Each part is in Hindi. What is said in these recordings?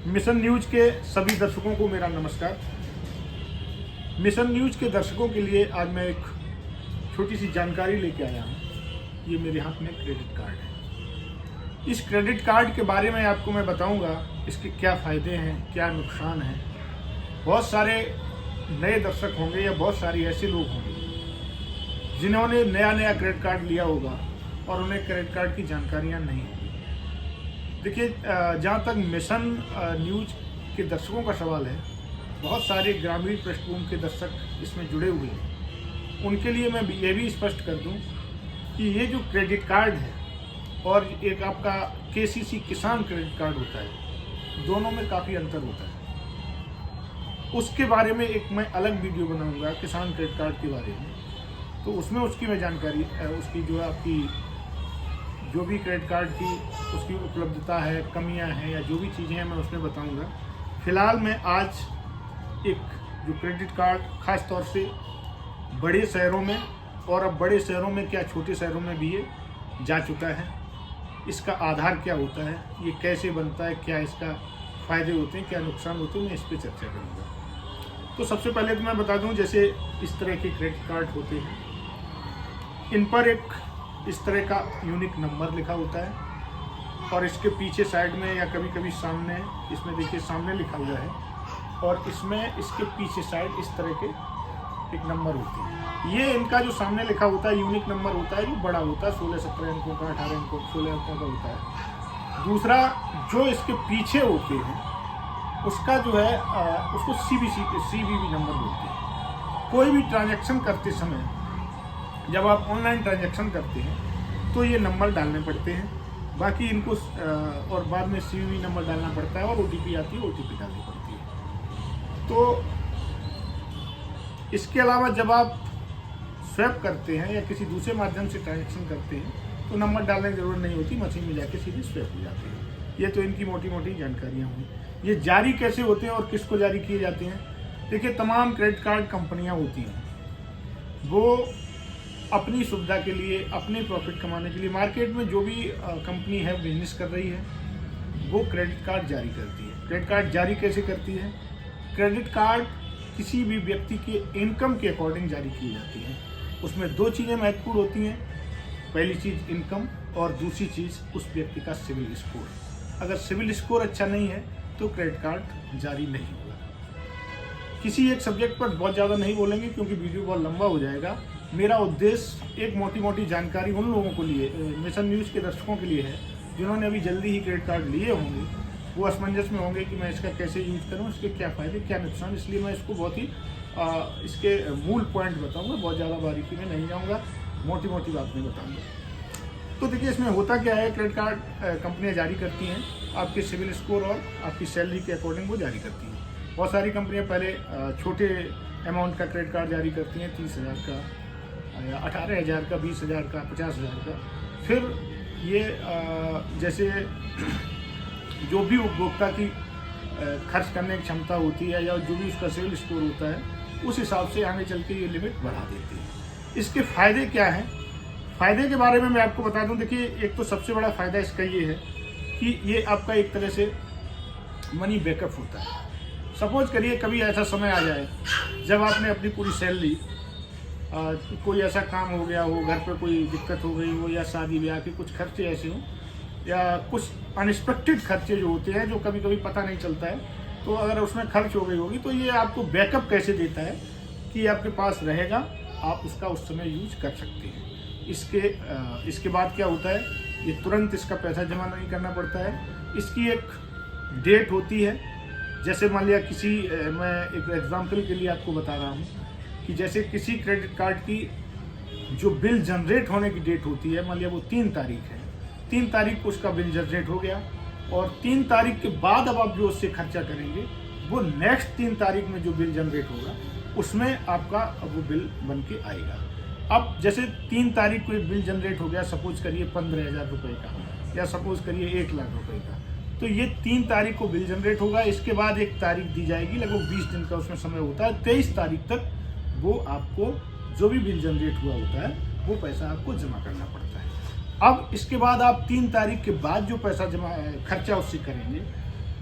मिशन न्यूज के सभी दर्शकों को मेरा नमस्कार। मिशन न्यूज के दर्शकों के लिए आज मैं एक छोटी सी जानकारी लेके आया हूँ। ये मेरे हाथ में क्रेडिट कार्ड है। इस क्रेडिट कार्ड के बारे में आपको मैं बताऊंगा, इसके क्या फ़ायदे हैं, क्या नुकसान है। बहुत सारे नए दर्शक होंगे या बहुत सारे ऐसे लोग होंगे जिन्होंने नया क्रेडिट कार्ड लिया होगा और उन्हें क्रेडिट कार्ड की जानकारियाँ नहीं होंगी। देखिए, जहाँ तक मिशन न्यूज के दर्शकों का सवाल है, बहुत सारे ग्रामीण पृष्ठभूमि के दर्शक इसमें जुड़े हुए हैं। उनके लिए मैं ये भी स्पष्ट कर दूं कि ये जो क्रेडिट कार्ड है और एक आपका केसीसी किसान क्रेडिट कार्ड होता है, दोनों में काफ़ी अंतर होता है। उसके बारे में एक मैं अलग वीडियो बनाऊंगा किसान क्रेडिट कार्ड के बारे में, तो उसमें उसकी मैं जानकारी उसकी जो है आपकी जो भी क्रेडिट कार्ड की उसकी उपलब्धता है, कमियां हैं या जो भी चीज़ें हैं मैं उसमें बताऊंगा। फिलहाल मैं आज एक जो क्रेडिट कार्ड ख़ास तौर से बड़े शहरों में और अब बड़े शहरों में क्या छोटे शहरों में भी ये जा चुका है, इसका आधार क्या होता है, ये कैसे बनता है, क्या इसका फ़ायदे होते हैं, क्या नुकसान होते हैं, मैं इस पर चर्चा करूँगा। तो सबसे पहले तो मैं बता दूँ, जैसे इस तरह के क्रेडिट कार्ड होते हैं, इन पर एक इस तरह का यूनिक नंबर लिखा होता है और इसके पीछे साइड में या कभी कभी सामने, इसमें देखिए सामने लिखा हुआ है और इसमें इसके पीछे साइड इस तरह के एक नंबर होते हैं। ये इनका जो सामने लिखा होता है यूनिक नंबर होता है, जो बड़ा होता है, 16-17 अंकों का, 18 अंकों, 16 अंकों का होता है। दूसरा जो इसके पीछे होते हैं उसका जो है उसको सीवीवी नंबर बोलते हैं। कोई भी ट्रांजैक्शन करते समय जब आप ऑनलाइन ट्रांजैक्शन करते हैं तो ये नंबर डालने पड़ते हैं, बाकी इनको और बाद में सीवीवी नंबर डालना पड़ता है और ओटीपी आती है, ओटीपी डालनी पड़ती है। तो इसके अलावा जब आप स्वैप करते हैं या किसी दूसरे माध्यम से ट्रांजैक्शन करते हैं तो नंबर डालने की जरूरत नहीं होती, मशीन में जाके सीधे स्वैप हो जाते हैं। ये तो इनकी मोटी मोटी जानकारियाँ हुई। ये जारी कैसे होते हैं और किसको जारी किए जाते हैं? देखिए, तमाम क्रेडिट कार्ड कंपनियाँ होती हैं, वो अपनी सुविधा के लिए, अपने प्रॉफिट कमाने के लिए मार्केट में जो भी कंपनी है बिजनेस कर रही है, वो क्रेडिट कार्ड जारी करती है। क्रेडिट कार्ड जारी कैसे करती है? क्रेडिट कार्ड किसी भी व्यक्ति के इनकम के अकॉर्डिंग जारी की जाती है। उसमें दो चीज़ें महत्वपूर्ण होती हैं। पहली चीज़ इनकम और दूसरी चीज़ उस व्यक्ति का सिविल स्कोर। अगर सिविल स्कोर अच्छा नहीं है तो क्रेडिट कार्ड जारी नहीं होगा। किसी एक सब्जेक्ट पर बहुत ज़्यादा नहीं बोलेंगे क्योंकि वीडियो बहुत लंबा हो जाएगा। मेरा उद्देश्य एक मोटी मोटी जानकारी उन लोगों को लिए, मिशन न्यूज़ के दर्शकों के लिए है जिन्होंने अभी जल्दी ही क्रेडिट कार्ड लिए होंगे। वो असमंजस में होंगे कि मैं इसका कैसे यूज़ करूं, इसके क्या फ़ायदे क्या नुकसान। इसलिए मैं इसको बहुत ही इसके मूल पॉइंट बताऊंगा, बहुत ज़्यादा बारीकी में नहीं जाऊंगा, मोटी मोटी बात में बताऊंगा। तो देखिए, इसमें होता क्या है, क्रेडिट कार्ड कंपनियाँ जारी करती हैं आपके सिविल स्कोर और आपकी सैलरी के अकॉर्डिंग वो जारी करती हैं। बहुत सारी कंपनियाँ पहले छोटे अमाउंट का क्रेडिट कार्ड जारी करती हैं, 30,000 का या 18,000 का, 20,000 का, 50,000 का। फिर ये जैसे जो भी उपभोक्ता की खर्च करने की क्षमता होती है या जो भी उसका सिविल स्कोर होता है, उस हिसाब से आगे चल के ये लिमिट बढ़ा देती है। इसके फ़ायदे क्या हैं? फ़ायदे के बारे में मैं आपको बता दूं। देखिए, एक तो सबसे बड़ा फ़ायदा इसका ये है कि ये आपका एक तरह से मनी बैकअप होता है। सपोज करिए कभी ऐसा समय आ जाए जब आपने अपनी पूरी सैलरी, कोई ऐसा काम हो गया हो, घर पर कोई दिक्कत हो गई हो या शादी ब्याह के कुछ खर्चे ऐसे हों या कुछ अनएक्सपेक्टेड खर्चे जो होते हैं, जो कभी कभी पता नहीं चलता है, तो अगर उसमें खर्च हो गई होगी तो ये आपको बैकअप कैसे देता है कि आपके पास रहेगा, आप उसका उस समय यूज कर सकते हैं। इसके बाद क्या होता है, ये तुरंत इसका पैसा जमा नहीं करना पड़ता है। इसकी एक डेट होती है। जैसे मान लिया मैं एक एग्जाम्पल के लिए आपको बता रहा हूँ कि जैसे किसी क्रेडिट कार्ड की जो बिल जनरेट होने की डेट होती है, मान लिया वो 3 तारीख है, 3 तारीख को उसका बिल जनरेट हो गया और 3 तारीख के बाद अब आप जो उससे खर्चा करेंगे वो नेक्स्ट 3 तारीख में जो बिल जनरेट होगा उसमें आपका वो बिल बन के आएगा। अब जैसे 3 तारीख को एक बिल जनरेट हो गया, सपोज करिए 15,000 रुपये का या सपोज करिए 1 लाख रुपये का, तो ये 3 तारीख को बिल जनरेट होगा। इसके बाद एक तारीख दी जाएगी, लगभग 20 दिन का उसमें समय होता है। 23 तारीख तक वो आपको जो भी बिल जनरेट हुआ होता है वो पैसा आपको जमा करना पड़ता है। अब इसके बाद आप 3 तारीख के बाद जो पैसा जमा खर्चा उससे करेंगे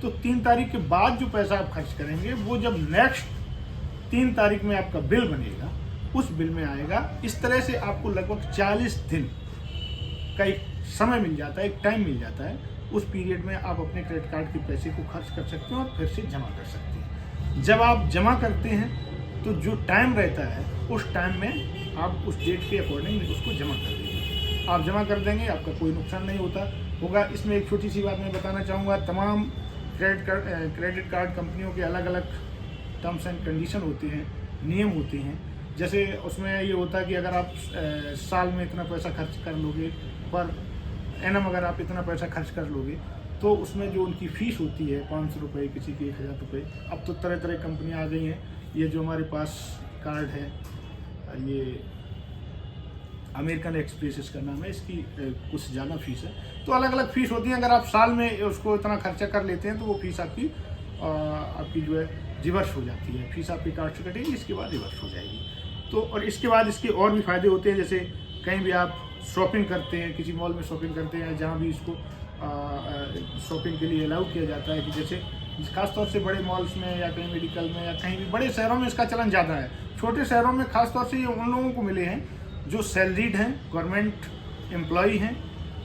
तो 3 तारीख के बाद जो पैसा आप खर्च करेंगे वो जब नेक्स्ट 3 तारीख में आपका बिल बनेगा उस बिल में आएगा। इस तरह से आपको लगभग 40 दिन का एक समय मिल जाता है, एक टाइम मिल जाता है। उस पीरियड में आप अपने क्रेडिट कार्ड के पैसे को खर्च कर सकते हैं और फिर से जमा कर सकते हैं। जब आप जमा करते हैं तो जो टाइम रहता है उस टाइम में आप उस डेट के अकॉर्डिंग उसको जमा कर देंगे। आप जमा कर देंगे, आपका कोई नुकसान नहीं होगा। इसमें एक छोटी सी बात मैं बताना चाहूँगा, तमाम क्रेडिट कार्ड कंपनियों के अलग अलग टर्म्स एंड कंडीशन होते हैं, नियम होते हैं। जैसे उसमें ये होता है कि अगर आप साल में इतना पैसा खर्च कर लोगे, पर एनम अगर आप इतना पैसा खर्च कर लोगे तो उसमें जो उनकी फ़ीस होती है 500 रुपये, किसी की 1000 रुपये। अब तो तरह तरह कंपनियाँ आ गई हैं। ये जो हमारे पास कार्ड है, ये अमेरिकन एक्सप्रेस इसका नाम है, इसकी कुछ ज़्यादा फीस है। तो अलग अलग फ़ीस होती है। अगर आप साल में उसको इतना खर्चा कर लेते हैं तो वो फीस आपकी जो है रिवर्स हो जाती है। फीस आपके कार्ड से कटेगी, इसके बाद रिवर्स हो जाएगी। तो और इसके बाद इसके और भी फ़ायदे होते हैं। जैसे कहीं भी आप शॉपिंग करते हैं, किसी मॉल में शॉपिंग करते हैं, जहाँ भी इसको शॉपिंग के लिए अलाउ किया जाता है, कि जैसे खासतौर से बड़े मॉल्स में या कहीं मेडिकल में या कहीं भी बड़े शहरों में इसका चलन ज़्यादा है। छोटे शहरों में खासतौर से ये उन लोगों को मिले हैं जो सैलरीड हैं, गवर्नमेंट एम्प्लॉई हैं,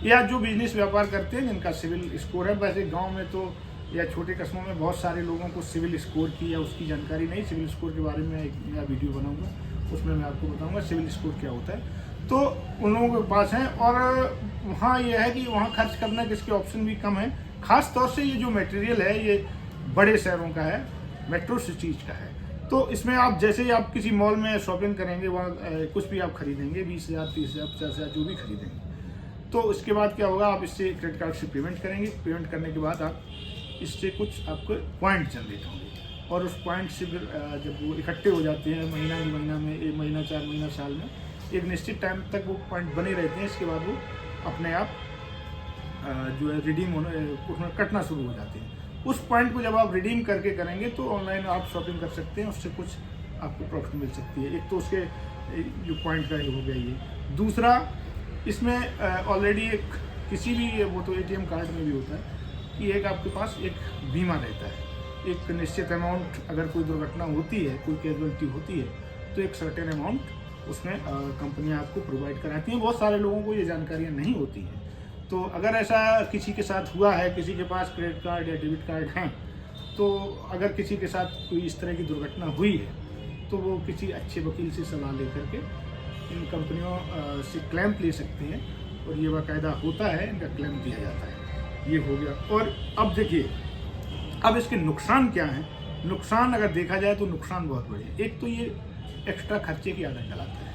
या जो बिजनेस व्यापार करते हैं जिनका सिविल स्कोर है। वैसे गाँव में तो या छोटे कस्बों में बहुत सारे लोगों को सिविल स्कोर की या उसकी जानकारी नहीं। सिविल स्कोर के बारे में एक नया वीडियो बनाऊंगा, उसमें मैं आपको बताऊंगा सिविल स्कोर क्या होता है। तो उन लोगों के पास है, और वहाँ ये है कि वहाँ खर्च करने के इसके ऑप्शन भी कम है। खास तौर से ये जो मटेरियल है ये बड़े शहरों का है, मेट्रो सिटीज़ का है। तो इसमें आप जैसे ही आप किसी मॉल में शॉपिंग करेंगे, वहाँ कुछ भी आप खरीदेंगे, 20,000, 30,000, 50,000 जो भी खरीदेंगे, तो उसके बाद क्या होगा, आप इससे क्रेडिट कार्ड से पेमेंट करेंगे। पेमेंट करने के बाद आप इससे कुछ आपको पॉइंट जनरेट होंगे, और उस पॉइंट से फिर जब वो इकट्ठे हो जाते हैं महीना में, 1 महीना, 4 महीना, साल में, एक निश्चित टाइम तक वो पॉइंट बने रहते हैं। इसके बाद वो अपने आप जो है रिडीम होने, उसमें कटना शुरू हो जाते हैं। उस पॉइंट को जब आप रिडीम करके करेंगे तो ऑनलाइन आप शॉपिंग कर सकते हैं, उससे कुछ आपको प्रॉफिट मिल सकती है। एक तो उसके जो पॉइंट का हो गया ये। दूसरा, इसमें ऑलरेडी एक किसी भी, वो तो ATM कार्ड में भी होता है कि एक आपके पास एक बीमा रहता है। एक निश्चित अमाउंट, अगर कोई दुर्घटना होती है, कोई कैजुअलिटी होती है, तो एक सर्टेन अमाउंट उसमें कंपनियां आपको प्रोवाइड कराती हैं। बहुत सारे लोगों को ये जानकारियां नहीं होती हैं। तो अगर ऐसा किसी के साथ हुआ है, किसी के पास क्रेडिट कार्ड या डेबिट कार्ड हैं, तो अगर किसी के साथ कोई इस तरह की दुर्घटना हुई है तो वो किसी अच्छे वकील से सलाह लेकर के इन कंपनियों से क्लेम ले सकते हैं, और ये बाकायदा होता है, इनका क्लेम दिया जाता है। ये हो गया। और अब देखिए, अब इसके नुकसान क्या हैं। नुकसान अगर देखा जाए तो नुकसान बहुत बड़े हैं। एक तो ये एक्स्ट्रा खर्चे की आदत डलाता है।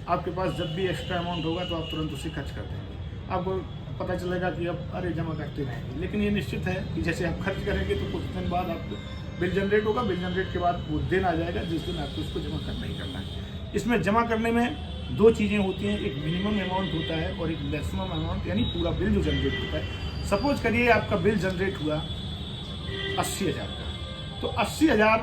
आपके पास जब भी एक्स्ट्रा अमाउंट होगा तो आप तुरंत उसे खर्च कर देंगे। आपको पता चलेगा कि अब अरे जमा करते रहेंगे, लेकिन ये निश्चित है कि जैसे आप खर्च करेंगे तो कुछ दिन बाद आपको बिल जनरेट होगा। बिल जनरेट के बाद वो दिन आ जाएगा जिस दिन आपको उसको जमा करना ही करना है। इसमें जमा करने में 2 चीज़ें होती हैं, एक मिनिमम अमाउंट होता है और एक मैक्सिमम अमाउंट, यानी पूरा बिल जो जनरेट होता है। सपोज करिए आपका बिल जनरेट हुआ 80,000 का, तो 80,000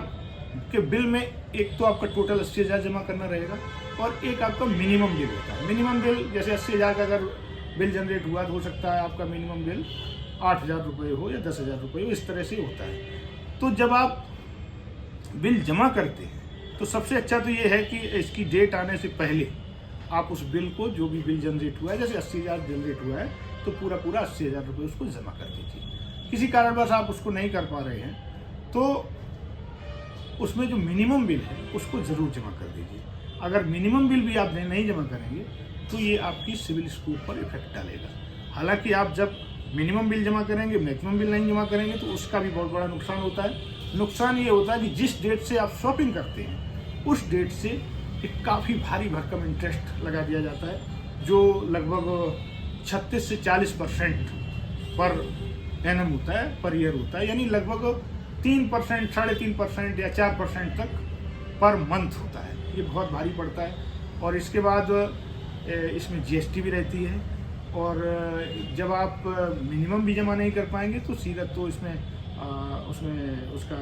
के बिल में एक तो आपका टोटल 80,000 जमा करना रहेगा, और एक आपका मिनिमम बिल होता है। मिनिमम बिल जैसे 80,000 का अगर बिल जनरेट हुआ तो हो सकता है आपका मिनिमम बिल 8,000 रुपये हो या 10,000 रुपये हो, इस तरह से होता है। तो जब आप बिल जमा करते हैं तो सबसे अच्छा तो ये है कि इसकी डेट आने से पहले आप उस बिल को, जो भी बिल जनरेट हुआ है, जैसे 80,000 जनरेट हुआ है तो पूरा 80,000 रुपये उसको जमा कर दीजिए। किसी कारणवश आप उसको नहीं कर पा रहे हैं तो उसमें जो मिनिमम बिल है उसको ज़रूर जमा कर दीजिए। अगर मिनिमम बिल भी आप नहीं जमा करेंगे तो ये आपकी सिविल स्कोर पर इफेक्ट डालेगा। हालांकि आप जब मिनिमम बिल जमा करेंगे, मैक्सिमम बिल नहीं जमा करेंगे, तो उसका भी बहुत बड़ा नुकसान होता है। नुकसान ये होता है कि जिस डेट से आप शॉपिंग करते हैं उस डेट से एक काफ़ी भारी भरकम इंटरेस्ट लगा दिया जाता है, जो लगभग 36 से 40% पर एनम होता है, पर ईयर होता है। यानी लगभग 3%, 3.5% या 4% तक पर मंथ होता है। ये बहुत भारी पड़ता है। और इसके बाद इसमें GST भी रहती है, और जब आप मिनिमम भी जमा नहीं कर पाएंगे तो सीधा तो इसमें उसमें उसका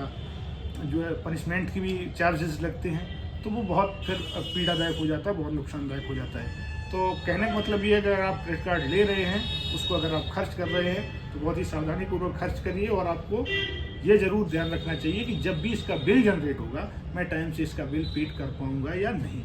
जो है पनिशमेंट की भी चार्जेस लगते हैं, तो वो बहुत फिर पीड़ादायक हो जाता है, बहुत नुकसानदायक हो जाता है। तो कहने का मतलब ये है कि अगर आप क्रेडिट कार्ड ले रहे हैं, उसको अगर आप खर्च कर रहे हैं तो बहुत ही सावधानीपूर्वक खर्च करिए। और आपको ये ज़रूर ध्यान रखना चाहिए कि जब भी इसका बिल जनरेट होगा, मैं टाइम से इसका बिल पेड कर पाऊँगा या नहीं।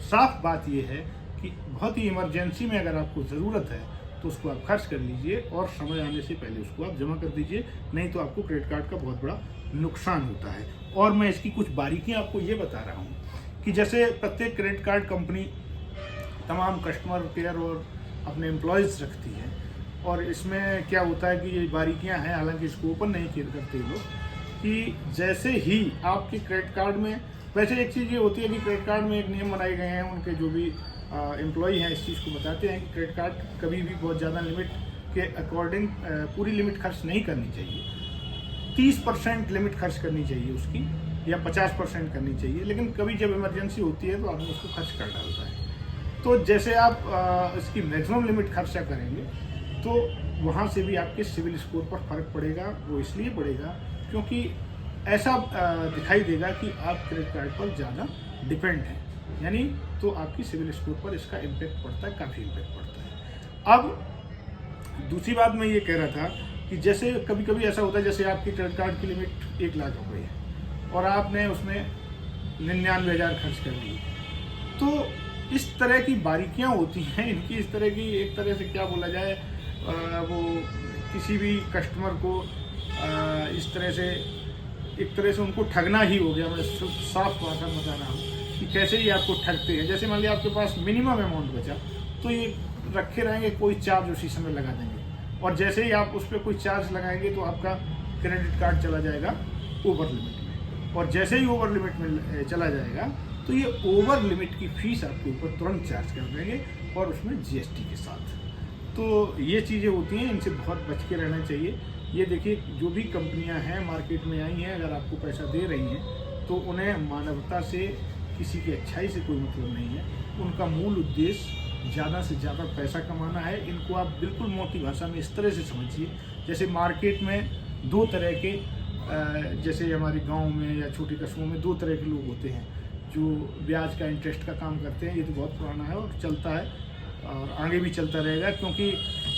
साफ बात ये है कि बहुत ही इमरजेंसी में अगर आपको ज़रूरत है तो उसको आप खर्च कर लीजिए और समय आने से पहले उसको आप जमा कर दीजिए, नहीं तो आपको क्रेडिट कार्ड का बहुत बड़ा नुकसान होता है। और मैं इसकी कुछ बारीकियाँ आपको ये बता रहा हूँ कि जैसे प्रत्येक क्रेडिट कार्ड कंपनी तमाम कस्टमर केयर और अपने एम्प्लॉयज़ रखती है, और इसमें क्या होता है कि ये बारीकियां हैं, हालांकि इसको ओपन नहीं करते लोग, कि जैसे ही आपके क्रेडिट कार्ड में, वैसे एक चीज़ ये होती है कि क्रेडिट कार्ड में एक नियम बनाए गए हैं, उनके जो भी एम्प्लॉय हैं इस चीज़ को बताते हैं कि क्रेडिट कार्ड कभी भी बहुत ज़्यादा लिमिट के अकॉर्डिंग पूरी लिमिट खर्च नहीं करनी चाहिए। 30% लिमिट खर्च करनी चाहिए उसकी, या 50% करनी चाहिए, लेकिन कभी जब इमरजेंसी होती है तो आदमी उसको खर्च कर डालता है। तो जैसे आप इसकी मैक्सिमम लिमिट खर्चा करेंगे तो वहाँ से भी आपके सिविल स्कोर पर फर्क पड़ेगा। वो इसलिए पड़ेगा क्योंकि ऐसा दिखाई देगा कि आप क्रेडिट कार्ड पर ज़्यादा डिपेंड हैं, यानी तो आपकी सिविल स्कोर पर इसका इम्पैक्ट पड़ता है, काफ़ी इम्पैक्ट पड़ता है। अब दूसरी बात मैं ये कह रहा था कि जैसे कभी कभी ऐसा होता है, जैसे आपकी क्रेडिट कार्ड की लिमिट 1 लाख हो गई है और आपने उसमें 99,000 खर्च कर लिए, तो इस तरह की बारीकियां होती हैं इनकी, इस तरह की, एक तरह से क्या बोला जाए, वो किसी भी कस्टमर को इस तरह से, एक तरह से उनको ठगना ही हो गया। मैं साफ भाषा में बता रहा हूँ कि कैसे ही आपको ठगते हैं। जैसे मान लिया आपके पास मिनिमम अमाउंट बचा तो ये रखे रहेंगे, कोई चार्ज उसी समय लगा देंगे, और जैसे ही आप उस पर कोई चार्ज लगाएंगे तो आपका क्रेडिट कार्ड चला जाएगा ओवर लिमिट में, और जैसे ही ओवर लिमिट में चला जाएगा तो ये ओवर लिमिट की फीस आपके ऊपर तुरंत चार्ज कर देंगे, और उसमें जीएसटी के साथ। तो ये चीज़ें होती हैं, इनसे बहुत बच के रहना चाहिए। ये देखिए, जो भी कंपनियां हैं मार्केट में आई हैं, अगर आपको पैसा दे रही हैं तो उन्हें मानवता से, किसी की अच्छाई से कोई मतलब नहीं है। उनका मूल उद्देश्य ज़्यादा से ज़्यादा पैसा कमाना है। इनको आप बिल्कुल मोटी भाषा में इस तरह से समझिए, जैसे मार्केट में 2 तरह के, जैसे हमारे गाँव में या छोटे कस्बों में 2 तरह के लोग होते हैं जो ब्याज का, इंटरेस्ट का काम करते हैं। ये तो बहुत पुराना है और चलता है और आगे भी चलता रहेगा, क्योंकि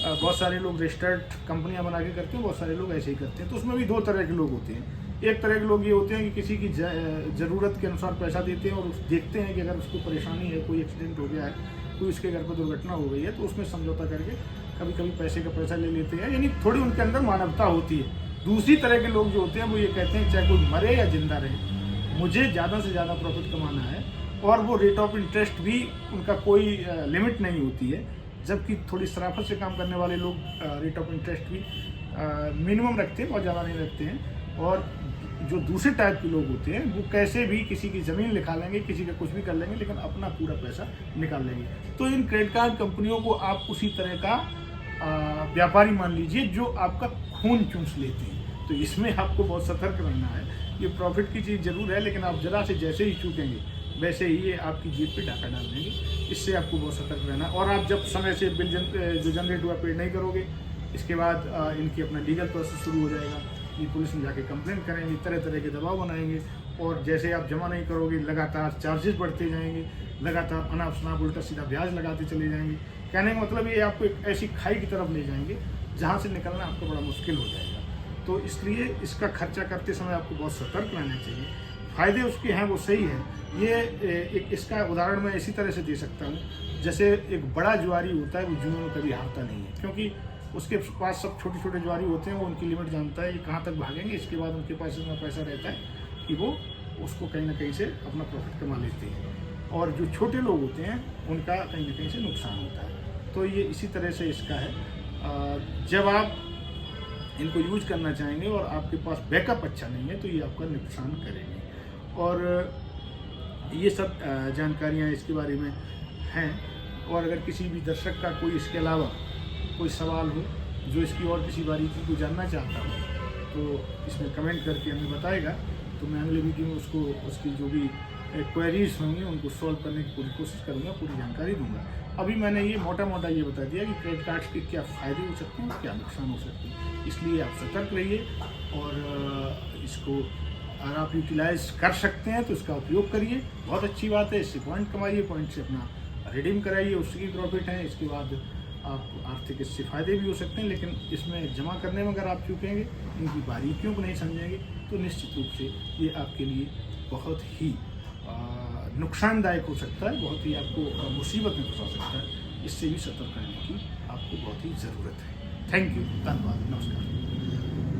बहुत सारे लोग रजिस्टर्ड कंपनियां बना के करते हैं, बहुत सारे लोग ऐसे ही करते हैं। तो उसमें भी 2 तरह के लोग होते हैं। एक तरह के लोग ये होते हैं कि किसी की ज़रूरत के अनुसार पैसा देते हैं, और देखते हैं कि अगर उसको परेशानी है, कोई एक्सीडेंट हो गया है, कोई उसके घर पर दुर्घटना हो गई है, तो उसमें समझौता करके कभी कभी पैसे का पैसा ले लेते हैं, यानी थोड़ी उनके अंदर मानवता होती है। दूसरी तरह के लोग जो होते हैं वो ये कहते हैं चाहे कोई मरे या जिंदा रहे, मुझे ज़्यादा से ज़्यादा प्रॉफिट कमाना है, और वो रेट ऑफ इंटरेस्ट भी उनका कोई लिमिट नहीं होती है। जबकि थोड़ी शराफत से काम करने वाले लोग रेट ऑफ इंटरेस्ट भी मिनिमम रखते हैं, बहुत ज़्यादा नहीं रखते हैं। और जो दूसरे टाइप के लोग होते हैं वो कैसे भी किसी की ज़मीन लिखा लेंगे, किसी का कुछ भी कर लेंगे, लेकिन अपना पूरा पैसा निकाल लेंगे। तो इन क्रेडिट कार्ड कंपनियों को आप उसी तरह का व्यापारी मान लीजिए जो आपका खून चूस लेते हैं। तो इसमें आपको बहुत सतर्क रहना है। ये प्रॉफिट की चीज़ जरूर है, लेकिन आप जरा से जैसे ही चूकेंगे वैसे ही ये आपकी जेब पे डाका डाल देंगे। इससे आपको बहुत सतर्क रहना। और आप जब समय से बिल जो जनरेट हुआ पेड नहीं करोगे, इसके बाद इनकी अपना लीगल प्रोसेस शुरू हो जाएगा। ये पुलिस में जाके कंप्लेंट करेंगे, तरह तरह के दबाव बनाएंगे, और जैसे आप जमा नहीं करोगे लगातार चार्जेस बढ़ते जाएंगे, लगातार अनाप शनाप उल्टा सीधा ब्याज लगाते चले जाएंगे। कहने का मतलब ये आपको एक ऐसी खाई की तरफ ले जाएंगे जहाँ से निकलना आपको बड़ा मुश्किल हो जाएगा। तो इसलिए इसका खर्चा करते समय आपको बहुत सतर्क रहना चाहिए। फ़ायदे उसके हैं वो सही है। ये एक इसका उदाहरण मैं इसी तरह से दे सकता हूँ, जैसे एक बड़ा जुआरी होता है, वो जुए में कभी हारता नहीं है, क्योंकि उसके पास सब छोटे छोटे जुआरी होते हैं, वो उनकी लिमिट जानता है, ये कहाँ तक भागेंगे। इसके बाद उनके पास इतना पैसा रहता है कि वो उसको कहीं ना कहीं से अपना प्रॉफिट कमा लेते हैं, और जो छोटे लोग होते हैं उनका कहीं ना कहीं से नुकसान होता है। तो ये इसी तरह से इसका है। जब आप इनको यूज करना चाहेंगे और आपके पास बैकअप अच्छा नहीं है तो ये आपका नुकसान करेंगे। और ये सब जानकारियाँ इसके बारे में हैं। और अगर किसी भी दर्शक का कोई इसके अलावा कोई सवाल हो जो इसकी और किसी बारीकी को जानना चाहता हो तो इसमें कमेंट करके हमें बताएगा, तो मैं अगले वीडियो में उसको उसकी जो भी क्वेरीज होंगी उनको सॉल्व करने की पूरी कोशिश करूँगा, पूरी जानकारी दूंगा। अभी मैंने ये मोटा मोटा ये बता दिया कि क्रेडिट कार्ड्स के क्या फ़ायदे हो सकते हैं, क्या नुकसान हो सकते हैं। इसलिए आप सतर्क रहिए, और इसको अगर आप यूटिलाइज कर सकते हैं तो इसका उपयोग करिए, बहुत अच्छी बात है। इससे पॉइंट कमाइए, पॉइंट से अपना रिडीम कराइए, उसकी प्रॉफिट है। इसके बाद आपको आर्थिक इससे फ़ायदे भी हो सकते हैं, लेकिन इसमें जमा करने में अगर आप चूकेंगे, इनकी बारीकियों को नहीं समझेंगे, तो निश्चित रूप से ये आपके लिए बहुत ही नुकसानदायक हो सकता है, बहुत ही आपको मुसीबत में फंसा सकता है। इससे भी सतर्क रहने की आपको बहुत ही ज़रूरत है। थैंक यू, धन्यवाद, नमस्कार।